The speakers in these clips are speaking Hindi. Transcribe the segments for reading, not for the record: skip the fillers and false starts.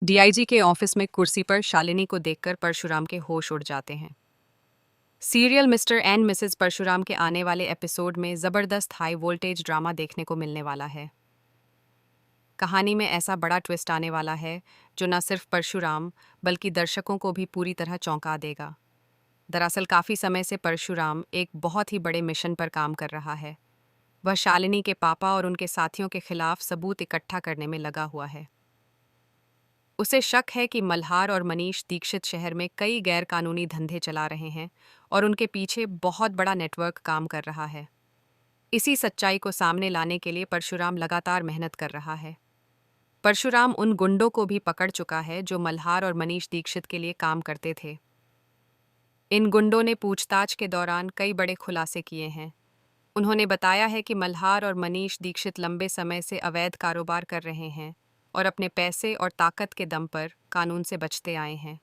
डीआईजी के ऑफिस में कुर्सी पर शालिनी को देखकर परशुराम के होश उड़ जाते हैं। Serial Mr and Mrs Parshuram के आने वाले एपिसोड में जबरदस्त हाई वोल्टेज ड्रामा देखने को मिलने वाला है। कहानी में ऐसा बड़ा ट्विस्ट आने वाला है जो न सिर्फ परशुराम बल्कि दर्शकों को भी पूरी तरह चौंका देगा। दरअसल काफी समय से परशुराम एक बहुत ही बड़े मिशन पर काम कर रहा है। वह शालिनी के पापा और उनके साथियों के खिलाफ सबूत इकट्ठा करने में लगा हुआ है। उसे शक है कि मल्हार और मनीष दीक्षित शहर में कई गैरकानूनी धंधे चला रहे हैं और उनके पीछे बहुत बड़ा नेटवर्क काम कर रहा है। इसी सच्चाई को सामने लाने के लिए परशुराम लगातार मेहनत कर रहा है। परशुराम उन गुंडों को भी पकड़ चुका है जो मल्हार और मनीष दीक्षित के लिए काम करते थे। इन गुंडों ने पूछताछ के दौरान कई बड़े खुलासे किए हैं। उन्होंने बताया है कि मल्हार और मनीष दीक्षित लंबे समय से अवैध कारोबार कर रहे हैं और अपने पैसे और ताकत के दम पर कानून से बचते आए हैं।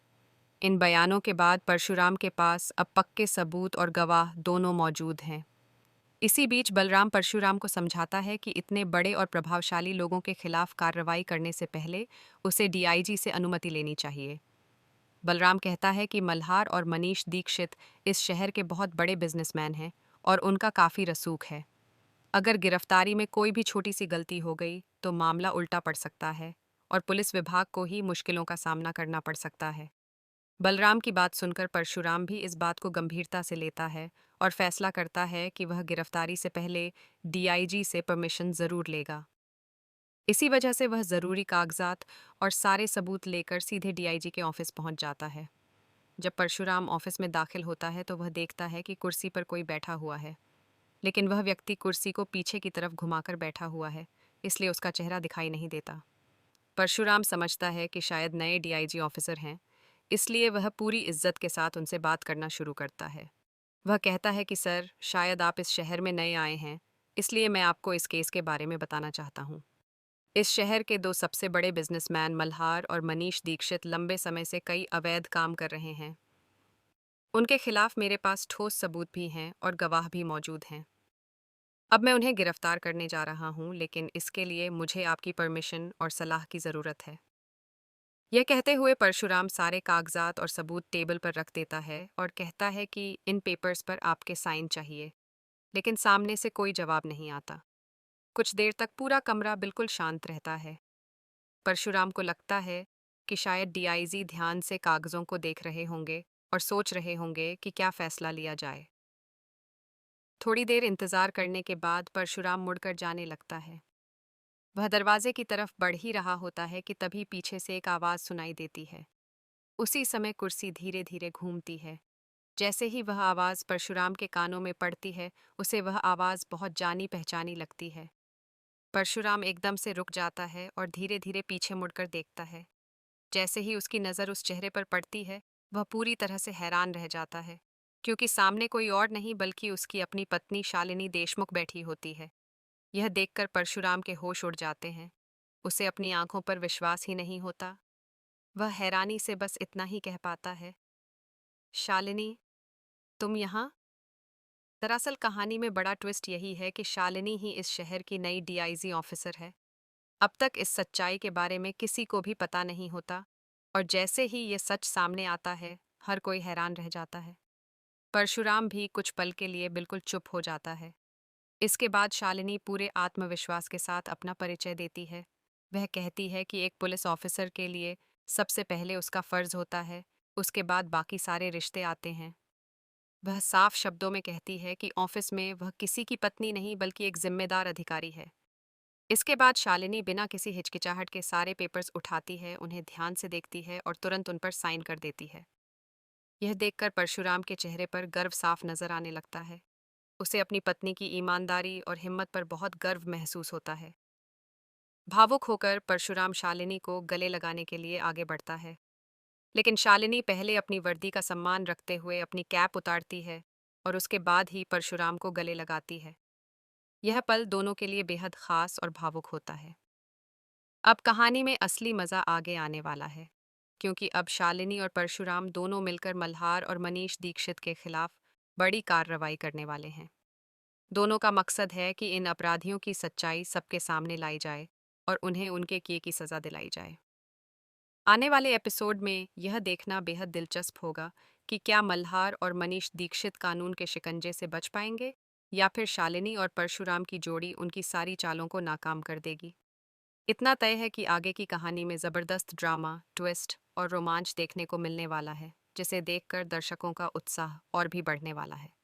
इन बयानों के बाद परशुराम के पास अब पक्के सबूत और गवाह दोनों मौजूद हैं। इसी बीच बलराम परशुराम को समझाता है कि इतने बड़े और प्रभावशाली लोगों के खिलाफ कार्रवाई करने से पहले उसे डीआईजी से अनुमति लेनी चाहिए। बलराम कहता है कि मल्हार और मनीष दीक्षित इस शहर के बहुत बड़े बिजनेसमैन हैं और उनका काफ़ी रसूख है। अगर गिरफ्तारी में कोई भी छोटी सी गलती हो गई तो मामला उल्टा पड़ सकता है और पुलिस विभाग को ही मुश्किलों का सामना करना पड़ सकता है। बलराम की बात सुनकर परशुराम भी इस बात को गंभीरता से लेता है और फैसला करता है कि वह गिरफ्तारी से पहले डीआईजी से परमिशन ज़रूर लेगा। इसी वजह से वह ज़रूरी कागजात और सारे सबूत लेकर सीधे डीआईजी के ऑफिस पहुंच जाता है। जब परशुराम ऑफिस में दाखिल होता है तो वह देखता है कि कुर्सी पर कोई बैठा हुआ है, लेकिन वह व्यक्ति कुर्सी को पीछे की तरफ घुमाकर बैठा हुआ है, इसलिए उसका चेहरा दिखाई नहीं देता। परशुराम समझता है कि शायद नए डीआईजी ऑफिसर हैं, इसलिए वह पूरी इज्जत के साथ उनसे बात करना शुरू करता है। वह कहता है कि सर, शायद आप इस शहर में नए आए हैं, इसलिए मैं आपको इस केस के बारे में बताना चाहता हूँ। इस शहर के दो सबसे बड़े बिजनेसमैन मल्हार और मनीष दीक्षित लंबे समय से कई अवैध काम कर रहे हैं। उनके खिलाफ मेरे पास ठोस सबूत भी हैं और गवाह भी मौजूद हैं। अब मैं उन्हें गिरफ्तार करने जा रहा हूँ, लेकिन इसके लिए मुझे आपकी परमिशन और सलाह की ज़रूरत है। यह कहते हुए परशुराम सारे कागजात और सबूत टेबल पर रख देता है और कहता है कि इन पेपर्स पर आपके साइन चाहिए, लेकिन सामने से कोई जवाब नहीं आता। कुछ देर तक पूरा कमरा बिल्कुल शांत रहता है। परशुराम को लगता है कि शायद डीआईजी ध्यान से कागजों को देख रहे होंगे और सोच रहे होंगे कि क्या फैसला लिया जाए। थोड़ी देर इंतजार करने के बाद परशुराम मुड़कर जाने लगता है। वह दरवाजे की तरफ बढ़ ही रहा होता है कि तभी पीछे से एक आवाज सुनाई देती है। उसी समय कुर्सी धीरे धीरे घूमती है। जैसे ही वह आवाज परशुराम के कानों में पड़ती है, उसे वह आवाज बहुत जानी पहचानी लगती है। परशुराम एकदम से रुक जाता है और धीरे धीरे पीछे मुड़कर देखता है। जैसे ही उसकी नज़र उस चेहरे पर पड़ती है, वह पूरी तरह से हैरान रह जाता है, क्योंकि सामने कोई और नहीं बल्कि उसकी अपनी पत्नी शालिनी देशमुख बैठी होती है। यह देखकर परशुराम के होश उड़ जाते हैं। उसे अपनी आंखों पर विश्वास ही नहीं होता। वह हैरानी से बस इतना ही कह पाता है, शालिनी, तुम यहाँ? दरअसल कहानी में बड़ा ट्विस्ट यही है कि शालिनी ही इस शहर की नई डीआईजी ऑफिसर है। अब तक इस सच्चाई के बारे में किसी को भी पता नहीं होता, और जैसे ही ये सच सामने आता है, हर कोई हैरान रह जाता है। परशुराम भी कुछ पल के लिए बिल्कुल चुप हो जाता है। इसके बाद शालिनी पूरे आत्मविश्वास के साथ अपना परिचय देती है। वह कहती है कि एक पुलिस ऑफिसर के लिए सबसे पहले उसका फर्ज होता है, उसके बाद बाकी सारे रिश्ते आते हैं। वह साफ शब्दों में कहती है कि ऑफिस में वह किसी की पत्नी नहीं बल्कि एक जिम्मेदार अधिकारी है। इसके बाद शालिनी बिना किसी हिचकिचाहट के सारे पेपर्स उठाती है, उन्हें ध्यान से देखती है और तुरंत उन पर साइन कर देती है। यह देखकर परशुराम के चेहरे पर गर्व साफ नजर आने लगता है। उसे अपनी पत्नी की ईमानदारी और हिम्मत पर बहुत गर्व महसूस होता है। भावुक होकर परशुराम शालिनी को गले लगाने के लिए आगे बढ़ता है, लेकिन शालिनी पहले अपनी वर्दी का सम्मान रखते हुए अपनी कैप उतारती है और उसके बाद ही परशुराम को गले लगाती है। यह पल दोनों के लिए बेहद खास और भावुक होता है। अब कहानी में असली मजा आगे आने वाला है, क्योंकि अब शालिनी और परशुराम दोनों मिलकर मल्हार और मनीष दीक्षित के खिलाफ बड़ी कार्रवाई करने वाले हैं। दोनों का मकसद है कि इन अपराधियों की सच्चाई सबके सामने लाई जाए और उन्हें उनके किए की सजा दिलाई जाए। आने वाले एपिसोड में यह देखना बेहद दिलचस्प होगा कि क्या मल्हार और मनीष दीक्षित कानून के शिकंजे से बच पाएंगे या फिर शालिनी और परशुराम की जोड़ी उनकी सारी चालों को नाकाम कर देगी। इतना तय है कि आगे की कहानी में जबरदस्त ड्रामा, ट्विस्ट और रोमांच देखने को मिलने वाला है, जिसे देखकर दर्शकों का उत्साह और भी बढ़ने वाला है।